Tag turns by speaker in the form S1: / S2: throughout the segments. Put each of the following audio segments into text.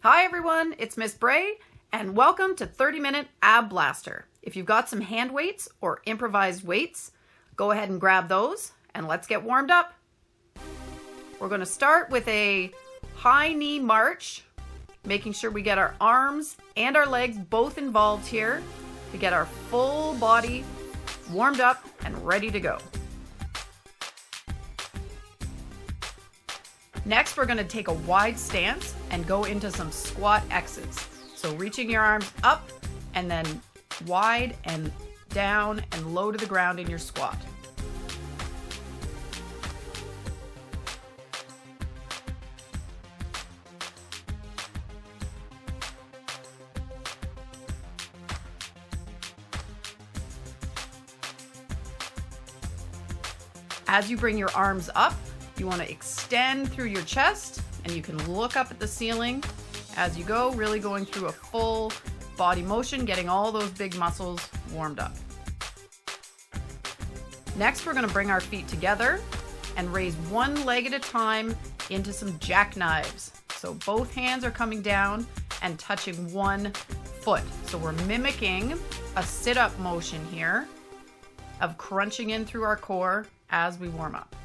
S1: Hi everyone, it's Miss Bray, and welcome to 30-Minute Ab Blaster. If you've got some hand weights or improvised weights, go ahead and grab those, and let's get warmed up. We're going to start with a high knee march, making sure we get our arms and our legs both involved here to get our full body warmed up and ready to go. Next, we're going to take a wide stance and go into some squat X's. So reaching your arms up and then wide and down and low to the ground in your squat. As you bring your arms up, you want to extend through your chest, and you can look up at the ceiling as you go, really going through a full body motion, getting all those big muscles warmed up. Next, we're going to bring our feet together and raise one leg at a time into some jackknives. So both hands are coming down and touching one foot. So we're mimicking a sit-up motion here of crunching in through our core as we warm up.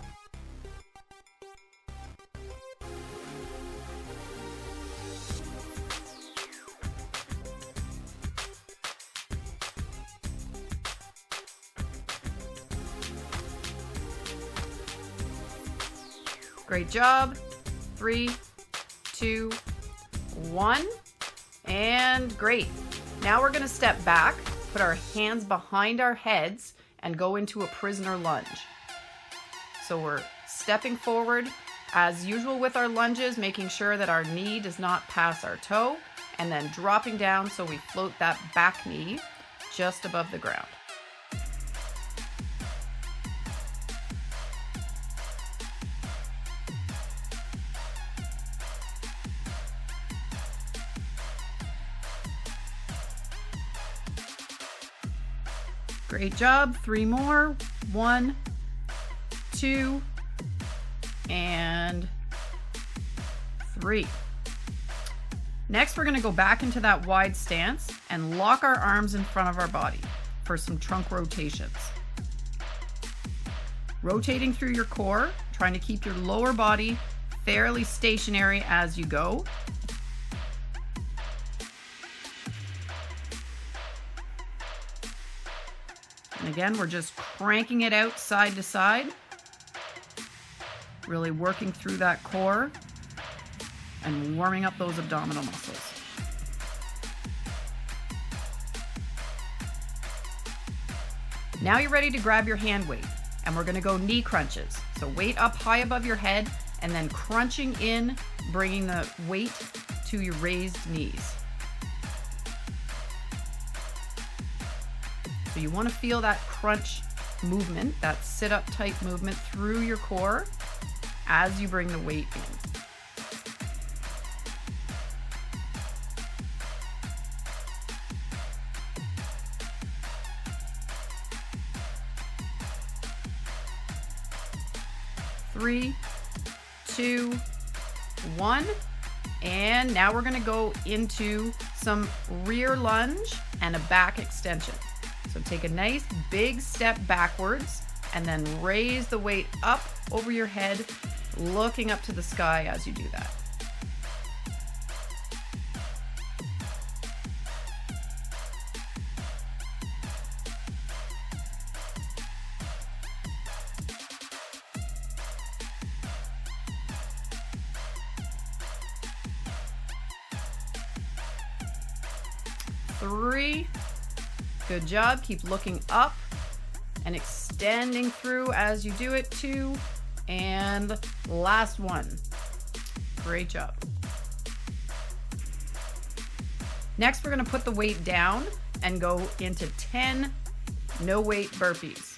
S1: Great job. 3, 2, 1, and great. Now we're going to step back, put our hands behind our heads, and go into a prisoner lunge. So we're stepping forward as usual with our lunges, making sure that our knee does not pass our toe, and then dropping down so we float that back knee just above the ground. Great job. 3 more. 1, 2, and 3. Next, we're going to go back into that wide stance and lock our arms in front of our body for some trunk rotations. Rotating through your core, trying to keep your lower body fairly stationary as you go. And again, we're just cranking it out side to side, really working through that core and warming up those abdominal muscles. Now you're ready to grab your hand weight, and we're going to go knee crunches. So weight up high above your head and then crunching in, bringing the weight to your raised knees. So you want to feel that crunch movement, that sit-up type movement through your core as you bring the weight in. Three, 2, 1, and now we're going to go into some rear lunge and a back extension. So take a nice big step backwards and then raise the weight up over your head, looking up to the sky as you do that. Three. Good job. Keep looking up and extending through as you do it. 2, and last one. Great job. Next, we're going to put the weight down and go into 10 no weight burpees.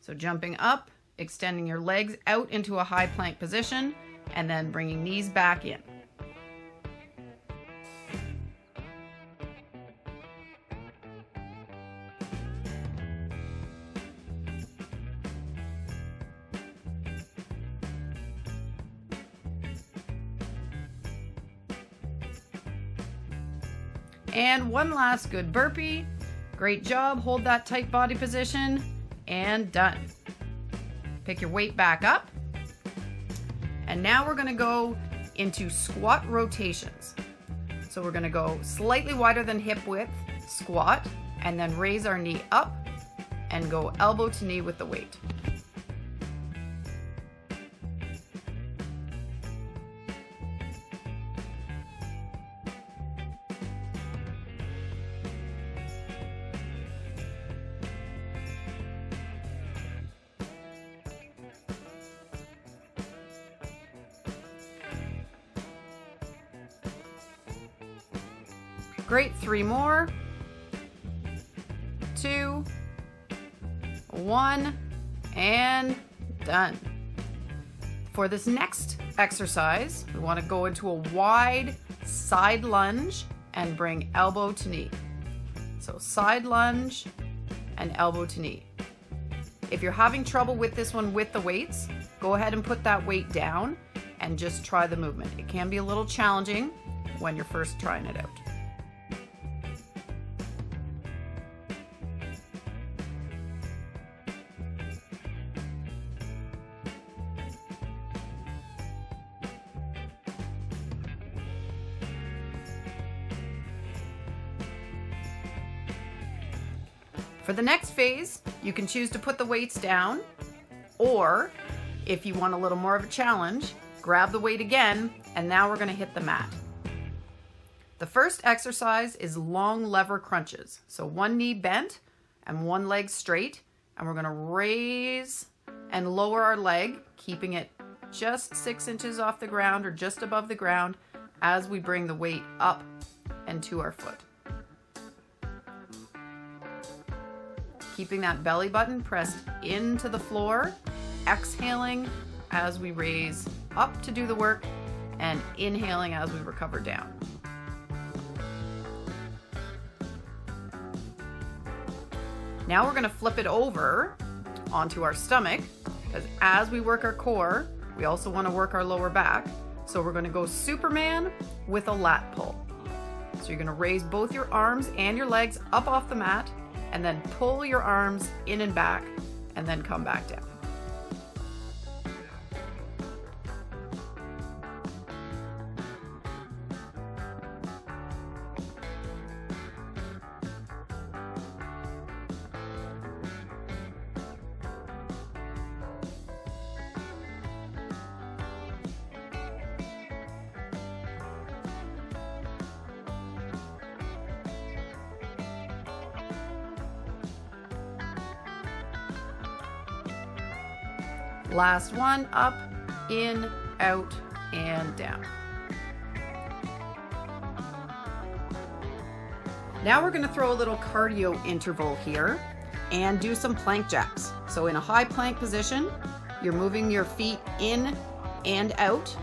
S1: So jumping up, extending your legs out into a high plank position, and then bringing knees back in. And one last good burpee. Great job. Hold that tight body position and done. Pick your weight back up. And now we're going to go into squat rotations. So we're going to go slightly wider than hip width, squat, and then raise our knee up and go elbow to knee with the weight. Great, 3 more. 2, 1, and done. For this next exercise, we want to go into a wide side lunge and bring elbow to knee. So side lunge and elbow to knee. If you're having trouble with this one with the weights, go ahead and put that weight down and just try the movement. It can be a little challenging when you're first trying it out. For the next phase, you can choose to put the weights down, or if you want a little more of a challenge, grab the weight again, and now we're going to hit the mat. The first exercise is long lever crunches. So one knee bent and one leg straight, and we're going to raise and lower our leg, keeping it just 6 inches off the ground or just above the ground as we bring the weight up and to our foot. Keeping that belly button pressed into the floor, exhaling as we raise up to do the work, and inhaling as we recover down. Now we're going to flip it over onto our stomach, because as we work our core, we also want to work our lower back. So we're going to go Superman with a lat pull. So you're going to raise both your arms and your legs up off the mat, and then pull your arms in and back, and then come back down. Last one, up, in, out, and down. Now we're going to throw a little cardio interval here and do some plank jacks. So in a high plank position, you're moving your feet in and out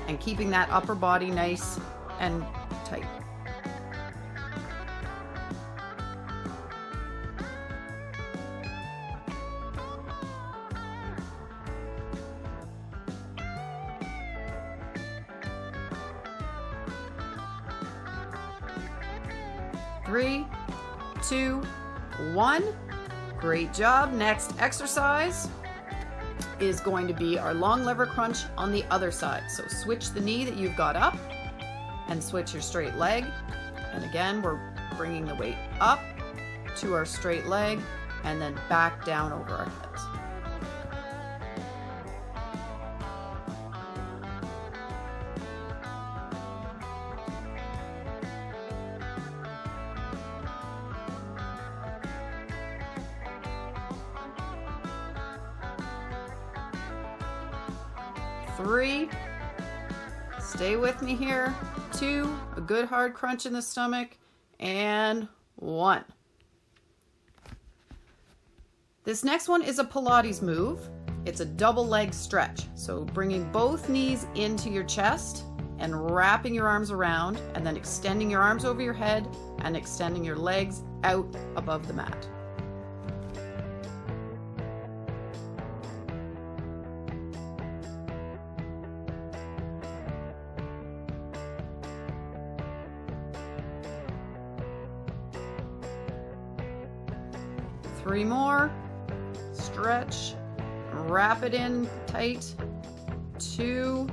S1: and keeping that upper body nice and tight. Three, 2, 1. Great job. Next exercise is going to be our long lever crunch on the other side. So switch the knee that you've got up and switch your straight leg. And again, we're bringing the weight up to our straight leg and then back down over our heads. Three, stay with me here. 2, a good hard crunch in the stomach, and 1. This next one is a Pilates move. It's a double leg stretch. So bringing both knees into your chest and wrapping your arms around, and then extending your arms over your head and extending your legs out above the mat. 3 more. Stretch. Wrap it in tight. 2.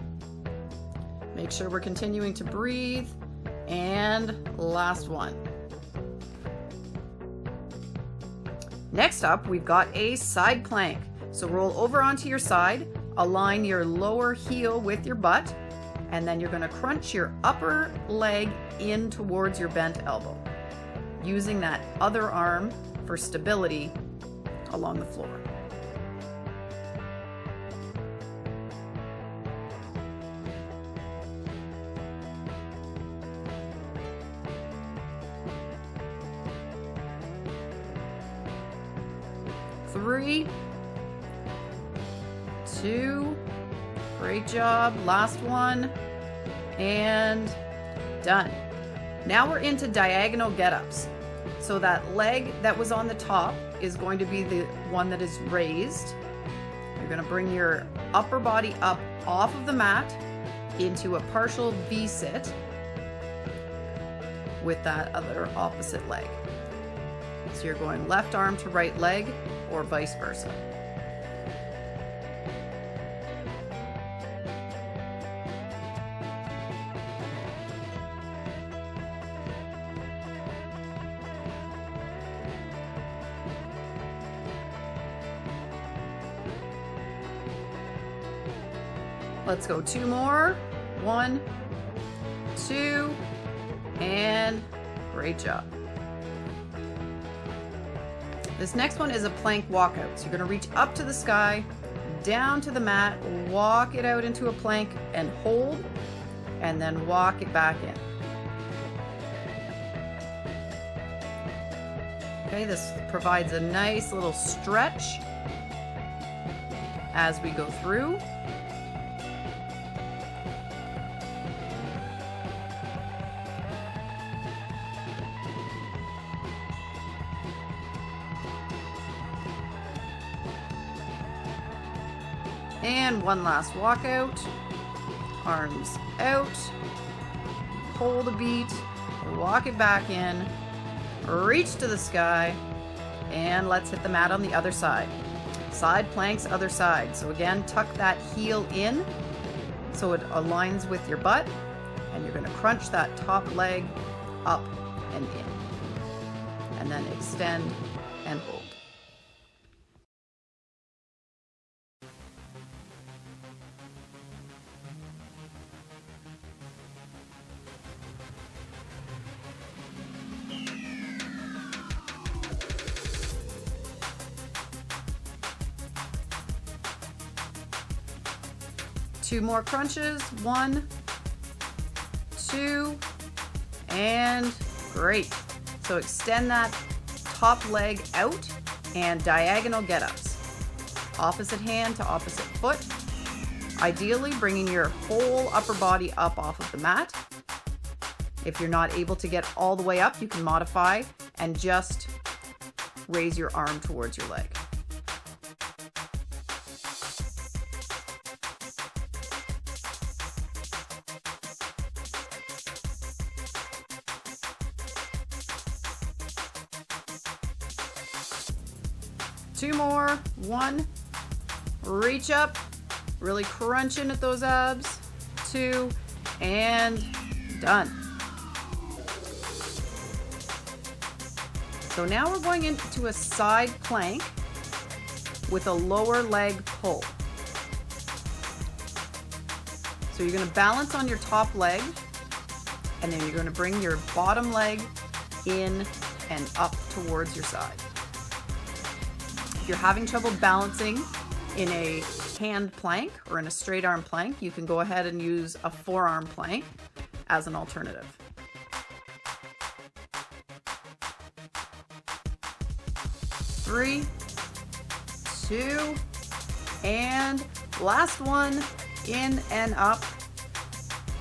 S1: Make sure we're continuing to breathe. And last one. Next up, we've got a side plank. So roll over onto your side, align your lower heel with your butt, and then you're going to crunch your upper leg in towards your bent elbow, using that other arm for stability along the floor. Three, 2, great job, last one, and done. Now we're into diagonal get-ups. So that leg that was on the top is going to be the one that is raised. You're going to bring your upper body up off of the mat into a partial V-sit with that other opposite leg. So you're going left arm to right leg or vice versa. Let's go 2 more. 1, 2, and great job. This next one is a plank walkout. So you're going to reach up to the sky, down to the mat, walk it out into a plank and hold, and then walk it back in. Okay, this provides a nice little stretch as we go through. And one last walkout, arms out, hold a beat, walk it back in, reach to the sky, and let's hit the mat on the other side. Side planks, other side. So again, tuck that heel in so it aligns with your butt, and you're going to crunch that top leg up and in, and then extend and hold. Two more crunches. 1, 2, and great. So extend that top leg out and diagonal get-ups. Opposite hand to opposite foot. Ideally bringing your whole upper body up off of the mat. If you're not able to get all the way up, you can modify and just raise your arm towards your leg. Two more. 1, reach up, really crunch in at those abs. 2, and done. So now we're going into a side plank with a lower leg pull. So you're going to balance on your top leg, and then you're going to bring your bottom leg in and up towards your side. If you're having trouble balancing in a hand plank or in a straight arm plank, you can go ahead and use a forearm plank as an alternative. Three, 2, and last one, in and up.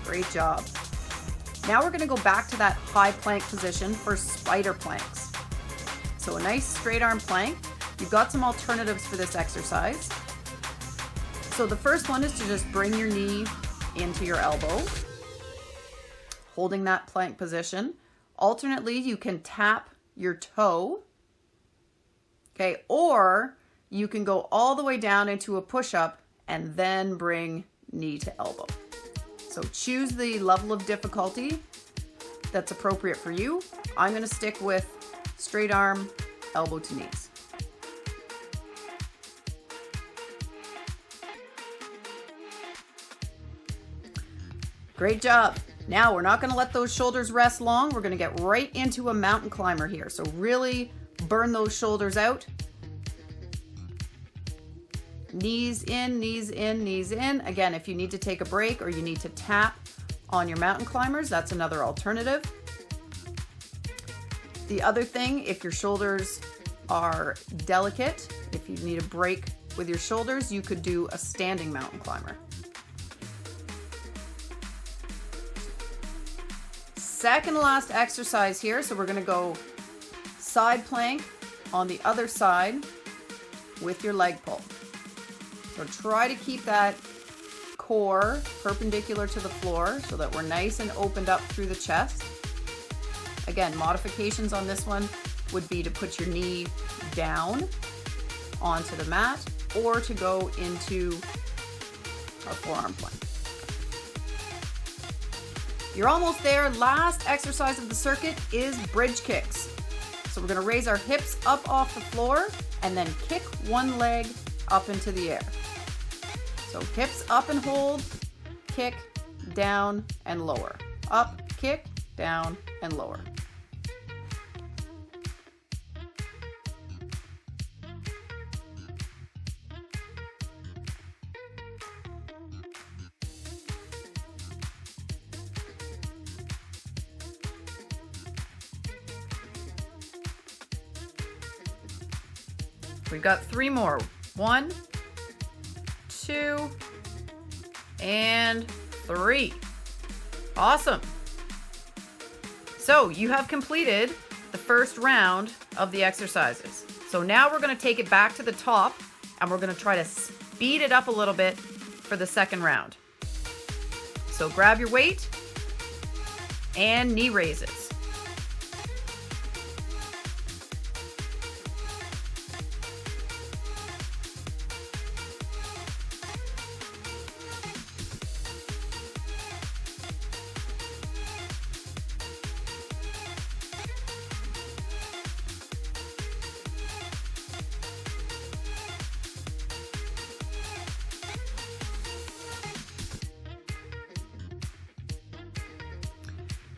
S1: Great job. Now we're going to go back to that high plank position for spider planks. So a nice straight arm plank. You've got some alternatives for this exercise. So the first one is to just bring your knee into your elbow, holding that plank position. Alternately, you can tap your toe Okay, or you can go all the way down into a push-up and then bring knee to elbow. So choose the level of difficulty that's appropriate for you. I'm going to stick with straight arm, elbow to knees. Great job. Now we're not going to let those shoulders rest long. We're going to get right into a mountain climber here. So really burn those shoulders out. Knees in, knees in, knees in. Again, if you need to take a break or you need to tap on your mountain climbers, that's another alternative. The other thing, if your shoulders are delicate, if you need a break with your shoulders, you could do a standing mountain climber. Second to last exercise here. So we're going to go side plank on the other side with your leg pull. So try to keep that core perpendicular to the floor so that we're nice and opened up through the chest. Again, modifications on this one would be to put your knee down onto the mat or to go into a forearm plank. You're almost there. Last exercise of the circuit is bridge kicks. So we're going to raise our hips up off the floor and then kick one leg up into the air. So hips up and hold, kick, down, and lower. Up, kick, down, and lower. We've got 3 more. 1, 2, and 3. Awesome. So you have completed the first round of the exercises. So now we're going to take it back to the top and we're going to try to speed it up a little bit for the second round. So grab your weight and knee raises.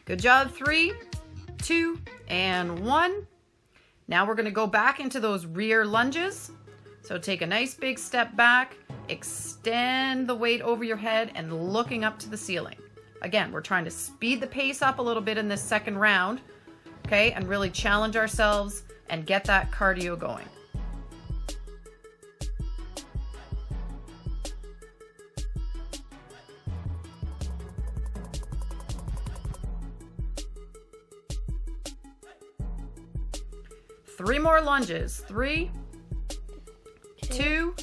S1: Good job. 3, 2, and 1. Now we're going to go back into those rear lunges. So take a nice big step back, extend the weight over your head and looking up to the ceiling. Again, we're trying to speed the pace up a little bit in this second round, okay, and really challenge ourselves and get that cardio going. Three more lunges. 3, 2,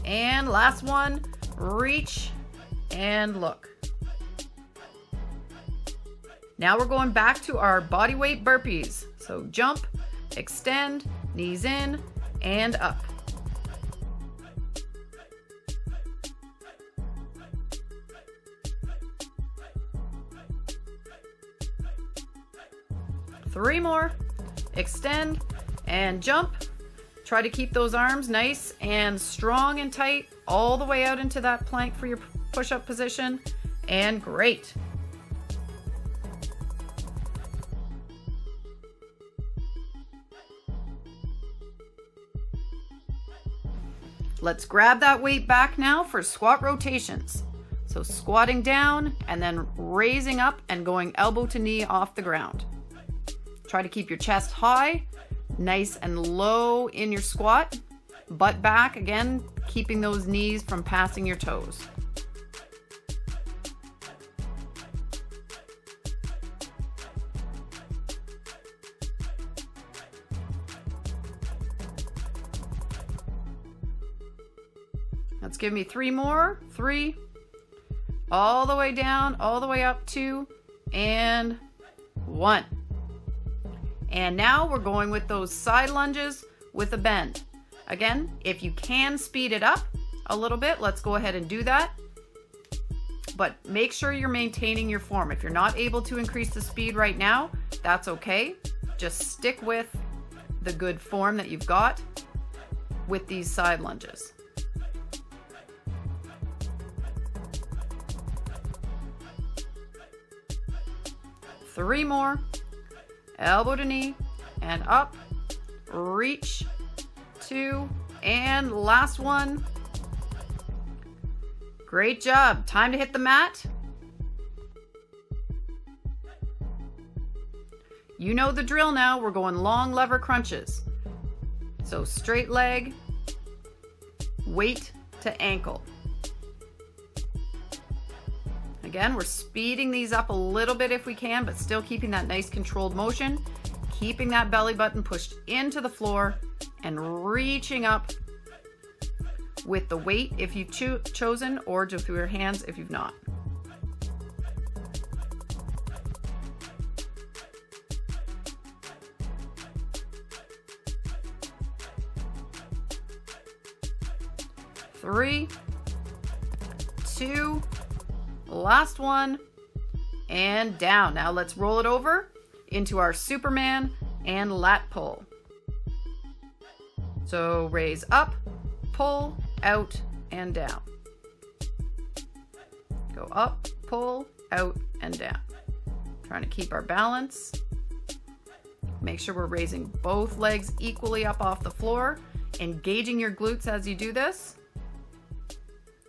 S1: and last one. Reach and look. Now we're going back to our body weight burpees. So jump, extend, knees in, and up. Three more. Extend and jump. Try to keep those arms nice and strong and tight all the way out into that plank for your push-up position. And great. Let's grab that weight back now for squat rotations. So squatting down and then raising up and going elbow to knee off the ground. Try to keep your chest high, nice and low in your squat. Butt back, again, keeping those knees from passing your toes. Let's give me 3 more. 3, all the way down, all the way up, 2, and 1. And now we're going with those side lunges with a bend. Again, if you can speed it up a little bit, let's go ahead and do that. But make sure you're maintaining your form. If you're not able to increase the speed right now, that's okay. Just stick with the good form that you've got with these side lunges. Three more. Elbow to knee and up. Reach. 2 and last one. Great job. Time to hit the mat. You know the drill now. We're going long lever crunches. So straight leg, weight to ankle. Again, we're speeding these up a little bit if we can, but still keeping that nice controlled motion, keeping that belly button pushed into the floor and reaching up with the weight if you've chosen, or just through your hands if you've not. Three, two, last one, and down. Now let's roll it over into our Superman and lat pull. So raise up, pull, out, and down. Go up, pull, out, and down. Trying to keep our balance. Make sure we're raising both legs equally up off the floor, engaging your glutes as you do this.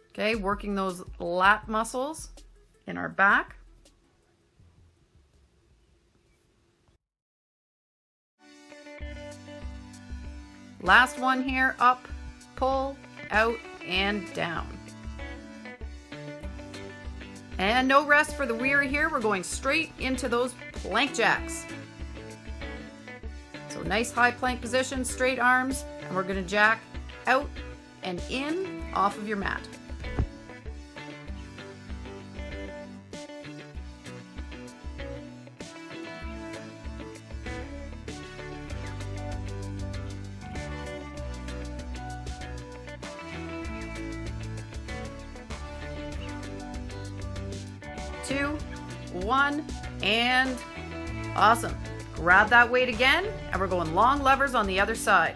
S1: Okay, working those lat muscles in our back. Last one here, up, pull, out, and down. And no rest for the weary here. We're going straight into those plank jacks. So nice high plank position, straight arms, and we're gonna jack out and in off of your mat. Two, one, and awesome. Grab that weight again, and we're going long levers on the other side.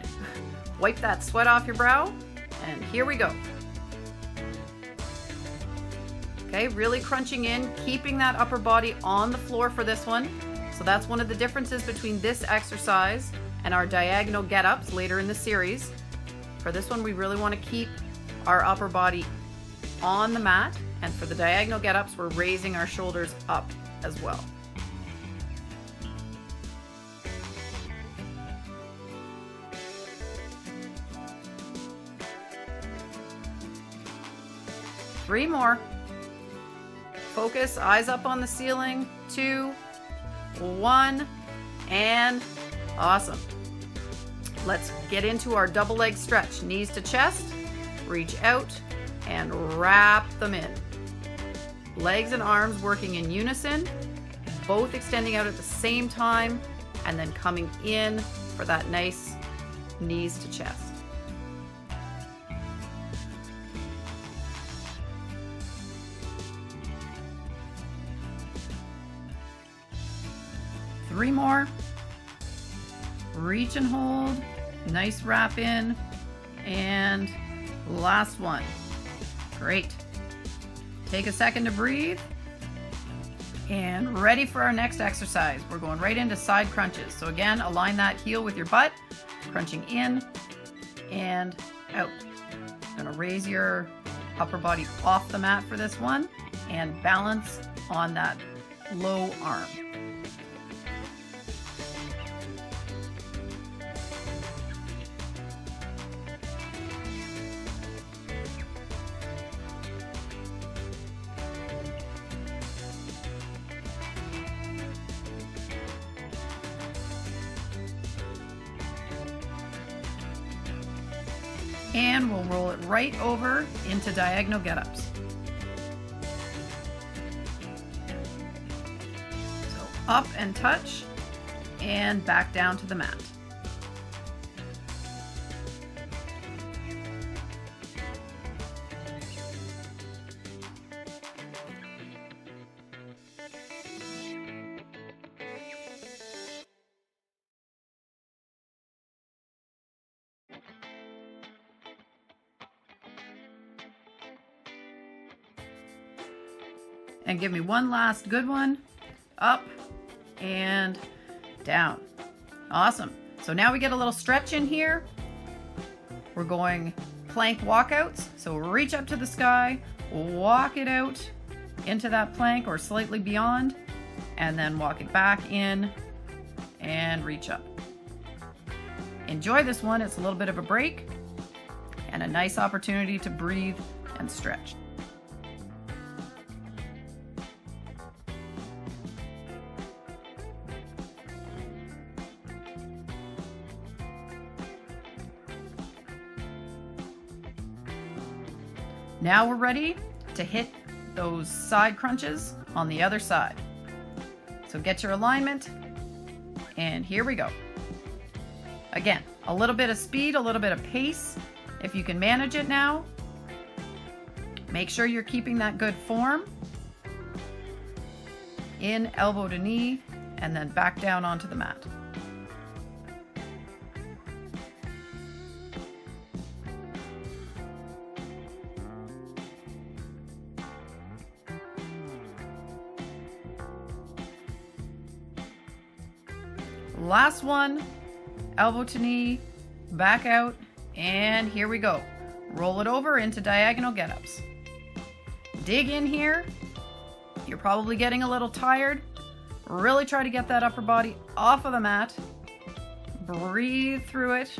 S1: Wipe that sweat off your brow, and here we go. Okay, really crunching in, keeping that upper body on the floor for this one. So that's one of the differences between this exercise and our diagonal get-ups later in the series. For this one, we really want to keep our upper body on the mat. And for the diagonal get-ups, we're raising our shoulders up as well. Three more. Focus, eyes up on the ceiling. 2, 1, and awesome. Let's get into our double leg stretch. Knees to chest, reach out, and wrap them in. Legs and arms working in unison, both extending out at the same time, and then coming in for that nice knees to chest. Three more. Reach and hold, nice wrap in, and last one. Great. Take a second to breathe, and ready for our next exercise. We're going right into side crunches. So again, align that heel with your butt, crunching in and out. Gonna raise your upper body off the mat for this one and balance on that low arm. And we'll roll it right over into diagonal get-ups. So up and touch, and back down to the mat. And give me one last good one. Up and down. Awesome. So now we get a little stretch in here. We're going plank walkouts. So reach up to the sky, walk it out into that plank or slightly beyond, and then walk it back in and reach up. Enjoy this one. It's a little bit of a break and a nice opportunity to breathe and stretch. Now we're ready to hit those side crunches on the other side. So get your alignment, and here we go. Again, a little bit of speed, a little bit of pace, if you can manage it now. Make sure you're keeping that good form. In, elbow to knee, and then back down onto the mat. Last one, elbow to knee, back out, and here we go. Roll it over into diagonal get-ups. Dig in here. You're probably getting a little tired. Really try to get that upper body off of the mat. Breathe through it.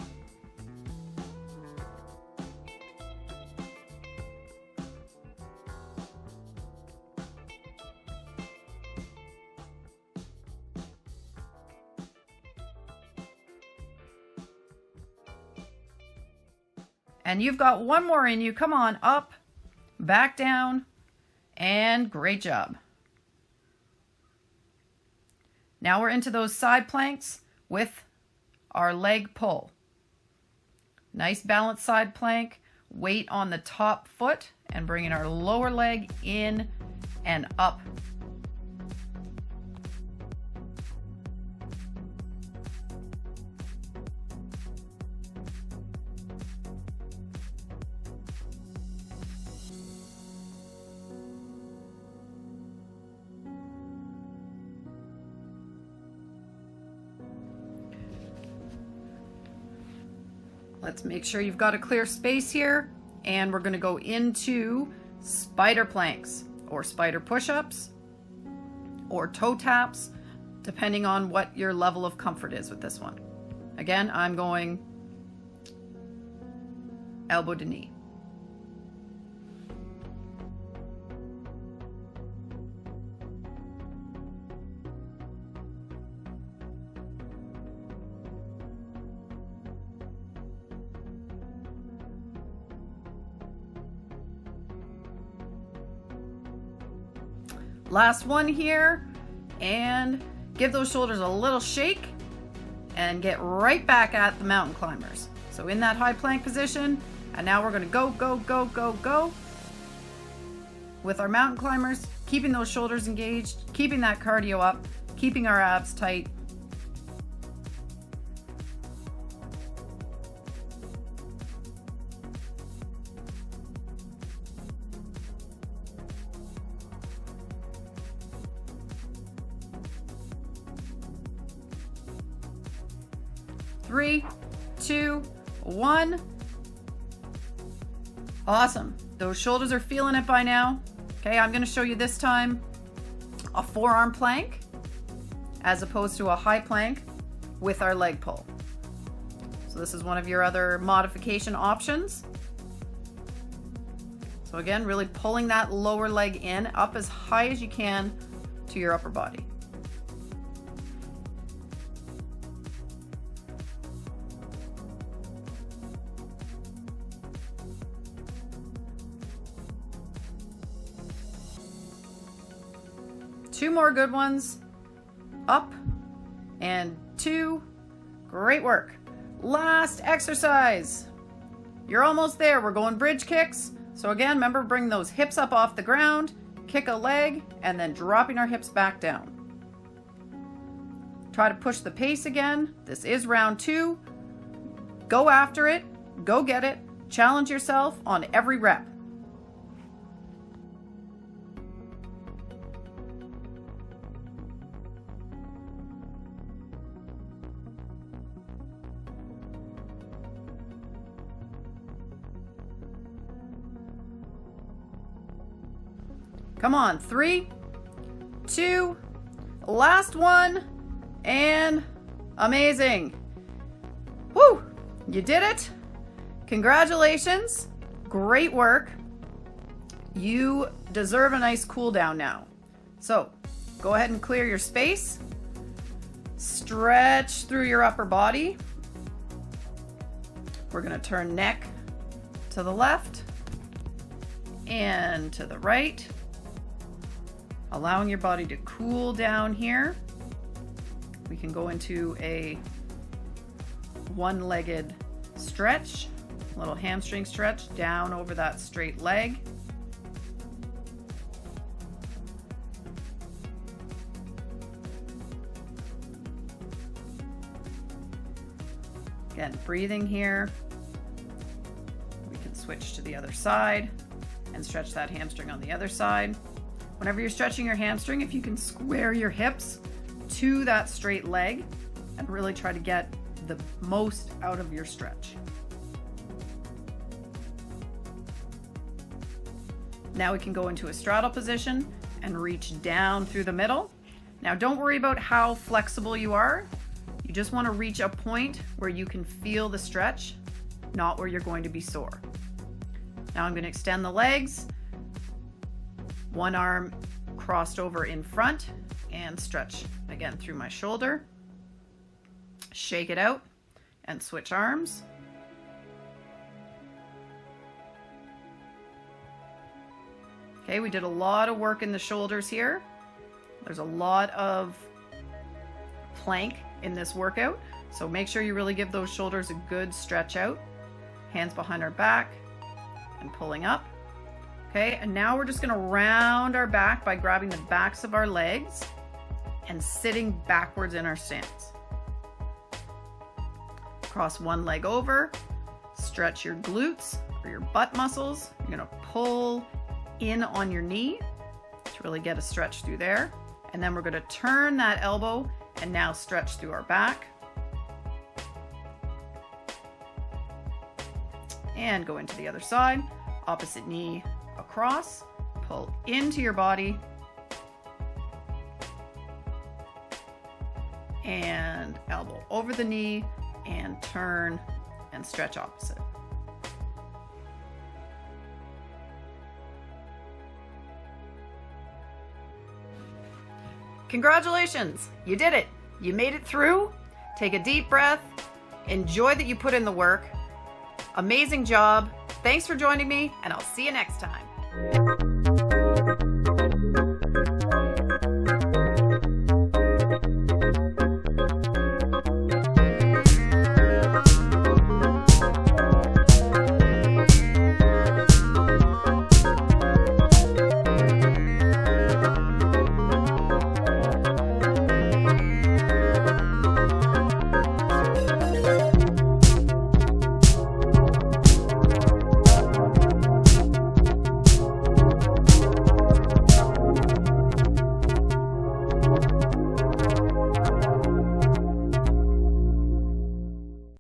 S1: And you've got one more in you. Come on, up, back down, and great job. Now we're into those side planks with our leg pull. Nice balanced side plank, weight on the top foot, and bringing our lower leg in and up. Let's make sure you've got a clear space here, and we're going to go into spider planks or spider push-ups or toe taps, depending on what your level of comfort is with this one. Again, I'm going elbow to knee. Last one here, and give those shoulders a little shake and get right back at the mountain climbers. So in that high plank position, and now we're going to go, go, go, go, go with our mountain climbers, keeping those shoulders engaged, keeping that cardio up, keeping our abs tight. Three, two, one. Awesome. Those shoulders are feeling it by now. Okay, I'm going to show you this time a forearm plank as opposed to a high plank with our leg pull. So this is one of your other modification options. So again, really pulling that lower leg in up as high as you can to your upper body. Two more good ones. Up and 2. Great work. Last exercise. You're almost there. We're going bridge kicks. So again, remember, bring those hips up off the ground, kick a leg, and then dropping our hips back down. Try to push the pace again. This is round 2. Go after it. Go get it. Challenge yourself on every rep. Come on, 3, 2, last one, and amazing. Woo, you did it. Congratulations, great work. You deserve a nice cool down now. So go ahead and clear your space. Stretch through your upper body. We're gonna turn neck to the left and to the right. Allowing your body to cool down here. We can go into a one-legged stretch, a little hamstring stretch down over that straight leg. Again, breathing here. We can switch to the other side and stretch that hamstring on the other side. Whenever you're stretching your hamstring, if you can square your hips to that straight leg and really try to get the most out of your stretch. Now we can go into a straddle position and reach down through the middle. Now don't worry about how flexible you are. You just want to reach a point where you can feel the stretch, not where you're going to be sore. Now I'm going to extend the legs. One arm crossed over in front and stretch again through my shoulder. Shake it out and switch arms. Okay, we did a lot of work in the shoulders here. There's a lot of plank in this workout, so make sure you really give those shoulders a good stretch out. Hands behind our back and pulling up. Okay, and now we're just gonna round our back by grabbing the backs of our legs and sitting backwards in our stance. Cross one leg over, stretch your glutes or your butt muscles. You're gonna pull in on your knee to really get a stretch through there. And then we're gonna turn that elbow and now stretch through our back. And go into the other side, opposite knee across, pull into your body, and elbow over the knee, and turn and stretch opposite. Congratulations, you did it. You made it through. Take a deep breath. Enjoy that you put in the work. Amazing job. Thanks for joining me, and I'll see you next time.